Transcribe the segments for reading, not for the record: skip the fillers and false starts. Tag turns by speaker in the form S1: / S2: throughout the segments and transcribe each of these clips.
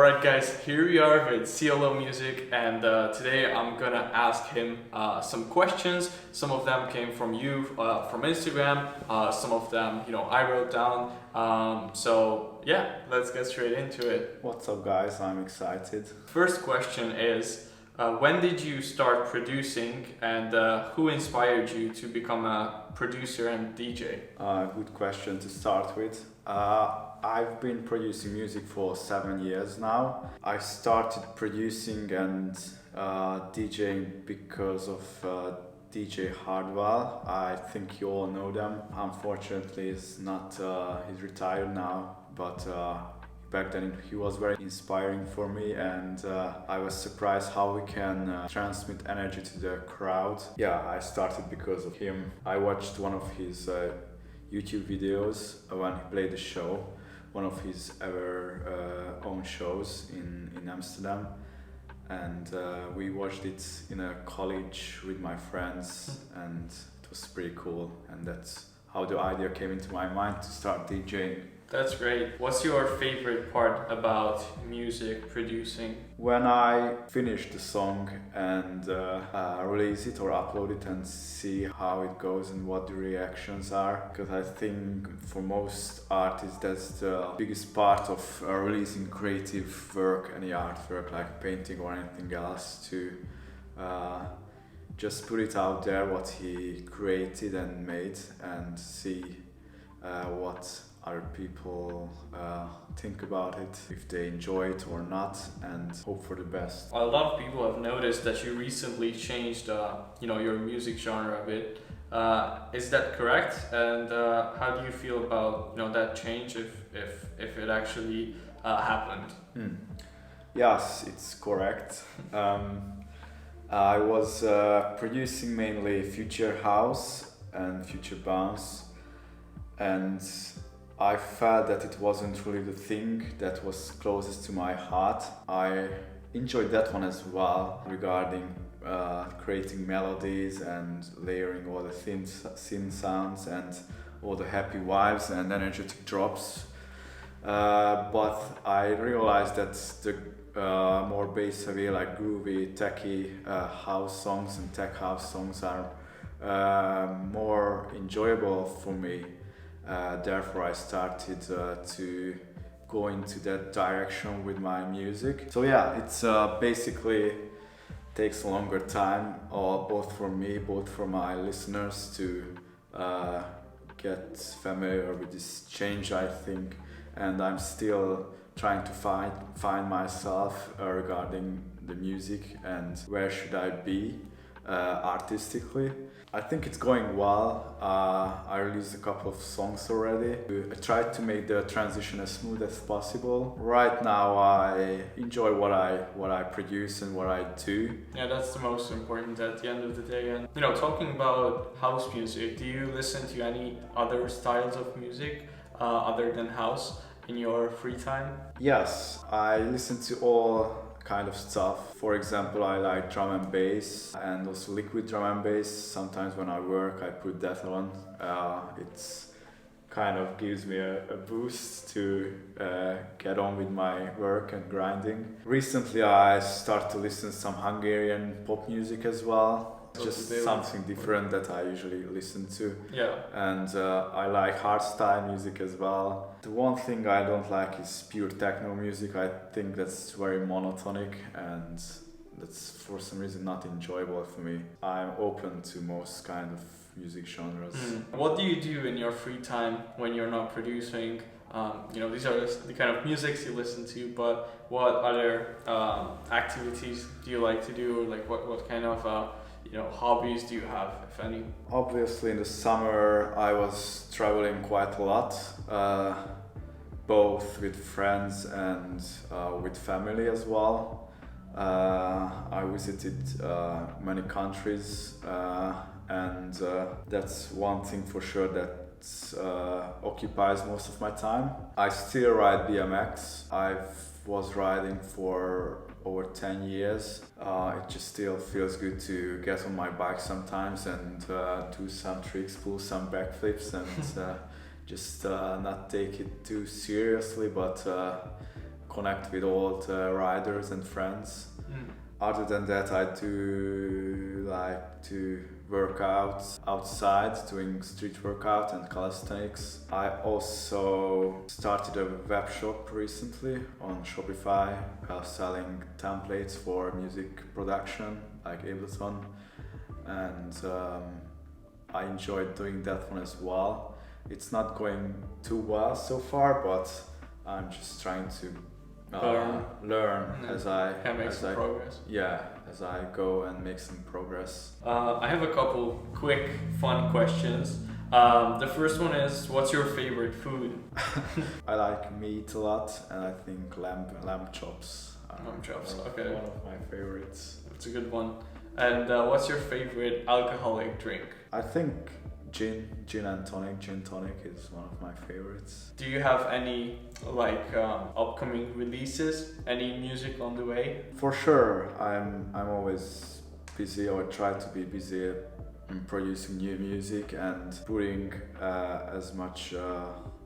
S1: Alright guys, here we are with Seolo Music, and today I'm gonna ask him some questions. Some of them came from you, from Instagram, some of them, I wrote down. So yeah, let's get straight into it.
S2: What's up guys, I'm excited.
S1: First question is, when did you start producing, and who inspired you to become a producer and DJ?
S2: Good question to start with. I've been producing music for 7 years now. I started producing and DJing because of DJ Hardwell. I think you all know them. Unfortunately, he's retired now, but back then he was very inspiring for me, and I was surprised how we can transmit energy to the crowd. Yeah, I started because of him. I watched one of his YouTube videos when he played the show, one of his ever own shows in Amsterdam, and we watched it in a college with my friends, and it was pretty cool, and that's how the idea came into my mind to start DJing.
S1: That's great. What's your favorite part about music producing?
S2: When I finish the song and release it or upload it and see how it goes and what the reactions are, because I think for most artists that's the biggest part of releasing creative work, any artwork like painting or anything else, to just put it out there what he created and made, and see what other people think about it, if they enjoy it or not, and hope for the best.
S1: A lot of people have noticed that you recently changed, your music genre a bit. Is that correct? And how do you feel about that change, if it actually happened?
S2: Yes, it's correct. I was producing mainly future house and future bounce, and I felt that it wasn't really the thing that was closest to my heart. I enjoyed that one as well, regarding creating melodies and layering all the synth sounds and all the happy vibes and energetic drops. But I realized that the more bass heavy, like groovy, techy house songs and tech house songs are more enjoyable for me. Therefore I started to go into that direction with my music. So yeah, it's basically takes a longer time, both for me, both for my listeners, to get familiar with this change, I think. And I'm still trying to find myself regarding the music and where should I be artistically. I think it's going well. I released a couple of songs already. I tried to make the transition as smooth as possible. Right now I enjoy what I produce and what I do.
S1: Yeah, that's the most important at the end of the day. And talking about house music, do you listen to any other styles of music other than house in your free time?
S2: Yes, I listen to all kind of stuff. For example, I like drum and bass, and also liquid drum and bass. Sometimes when I work I put that on. It's kind of gives me a boost to get on with my work and grinding. Recently I started to listen to some Hungarian pop music as well. Just something different that I usually listen to.
S1: Yeah.
S2: And I like hardstyle music as well. The one thing I don't like is pure techno music. I think that's very monotonic, and that's for some reason not enjoyable for me. I'm open to most kind of music genres.
S1: What do you do in your free time when you're not producing? These are the kind of musics you listen to, but what other activities do you like to do? Like what kind of hobbies do you have, if any?
S2: Obviously in the summer I was traveling quite a lot, both with friends and with family as well. I visited many countries, and that's one thing for sure that occupies most of my time. I still ride BMX. I was riding for over 10 years. It just still feels good to get on my bike sometimes and do some tricks, pull some backflips, and just not take it too seriously, but connect with old riders and friends. Other than that, I do like to work out outside, doing street workout and calisthenics. I also started a web shop recently on Shopify, selling templates for music production like Ableton, and I enjoyed doing that one as well. It's not going too well so far, but I'm just trying to learn as I
S1: progress.
S2: Yeah, as I go and make some progress.
S1: I have a couple quick fun questions. The first one is, what's your favorite food?
S2: I like meat a lot, and I think lamb chops.
S1: Lamb chops, okay.
S2: One of my favorites.
S1: That's a good one. And what's your favorite alcoholic drink?
S2: I think gin and tonic. Gin tonic is one of my favorites.
S1: Do you have any upcoming releases? Any music on the way?
S2: For sure, I'm always busy, or try to be busy in producing new music and putting as much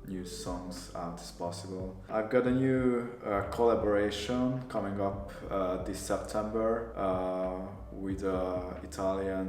S2: new songs out as possible. I've got a new collaboration coming up this September with an Italian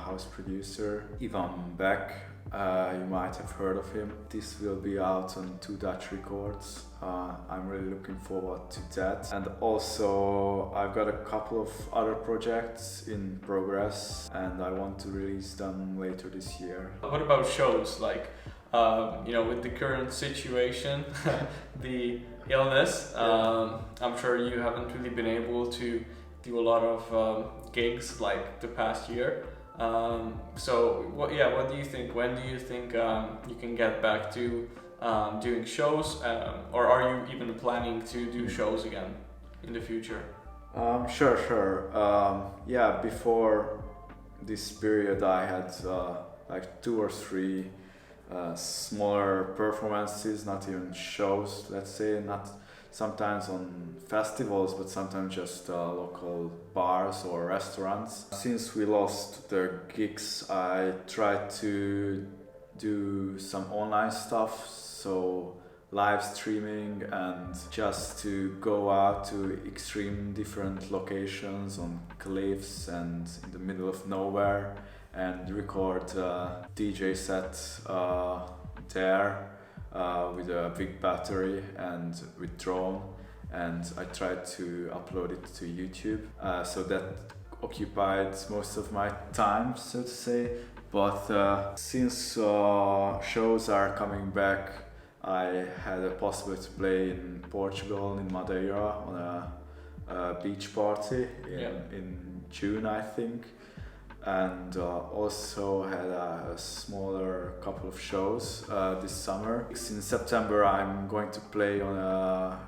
S2: house producer, Ivan Beck. You might have heard of him. This will be out on 2 Dutch Records. I'm really looking forward to that. And also I've got a couple of other projects in progress, and I want to release them later this year.
S1: What about shows? With the current situation, the illness, I'm sure you haven't really been able to do a lot of gigs like the past year. What do you think? When do you think you can get back to doing shows, or are you even planning to do shows again in the future?
S2: Sure. Before this period, I had 2 or 3 smaller performances, not even shows, let's say, not sometimes on festivals, but sometimes just local bars or restaurants. Since we lost the gigs, I tried to do some online stuff, so live streaming, and just to go out to extreme different locations on cliffs and in the middle of nowhere and record DJ set there with a big battery and with drone, and I tried to upload it to YouTube, so that occupied most of my time, so to say. But since shows are coming back, I had a possibility to play in Portugal, in Madeira, on a beach party in June, I think. And also had a smaller couple of shows this summer. In September, I'm going to play on a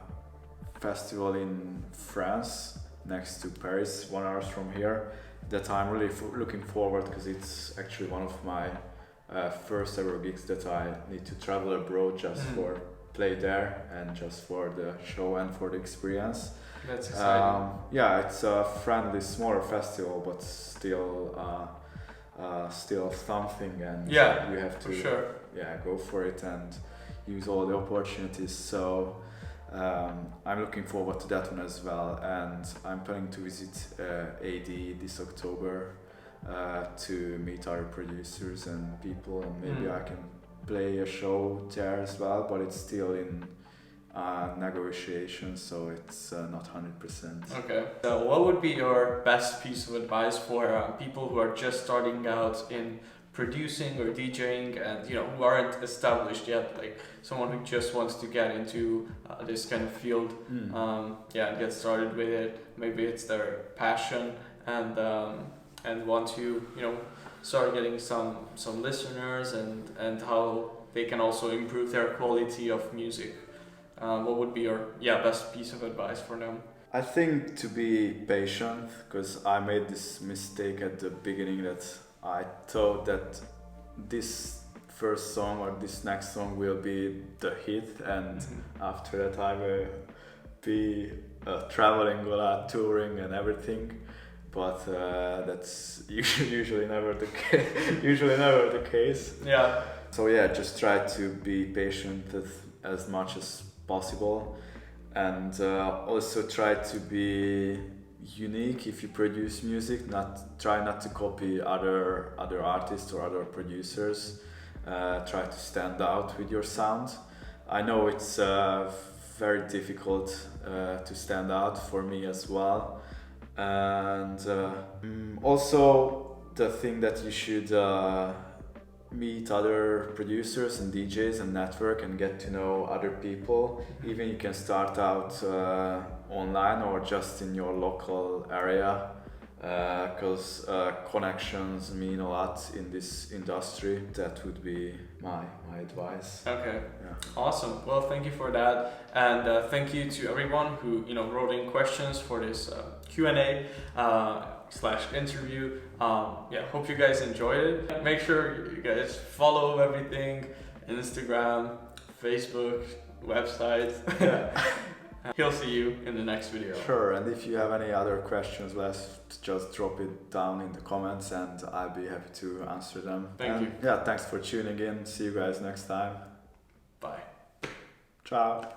S2: festival in France, next to Paris, 1 hour from here, that I'm really looking forward, because it's actually one of my first ever gigs that I need to travel abroad just for play there and just for the show and for the experience.
S1: That's exciting.
S2: It's a friendly, smaller festival, but still something, and you have to go for it and use all the opportunities. So I'm looking forward to that one as well, and I'm planning to visit AD this October to meet our producers and people, and maybe I can play a show there as well, but it's still in negotiation, so it's not 100%.
S1: Okay. So what would be your best piece of advice for people who are just starting out in producing or DJing, and who aren't established yet, like someone who just wants to get into this kind of field, get started with it? Maybe it's their passion, and want to start getting some listeners, and how they can also improve their quality of music. What would be your best piece of advice for them?
S2: I think to be patient, because I made this mistake at the beginning, that I thought that this first song or this next song will be the hit, and after that I will be traveling a lot, touring and everything. But that's usually never the case.
S1: Yeah.
S2: So just try to be patient as much as possible, and also try to be unique if you produce music. Try not to copy other artists or other producers. Try to stand out with your sound. I know it's very difficult to stand out for me as well, and also the thing that you should meet other producers and DJs and network and get to know other people. Even you can start out online or just in your local area, because connections mean a lot in this industry. That would be my advice.
S1: Okay.
S2: Yeah.
S1: Awesome. Well, thank you for that, and thank you to everyone who wrote in questions for this Q&A / interview. Hope you guys enjoyed it. Make sure you guys follow everything: Instagram, Facebook, website. He'll see you in the next video.
S2: Sure, and if you have any other questions left, just drop it down in the comments and I'll be happy to answer them.
S1: Thank you.
S2: Yeah, thanks for tuning in. See you guys next time.
S1: Bye.
S2: Ciao.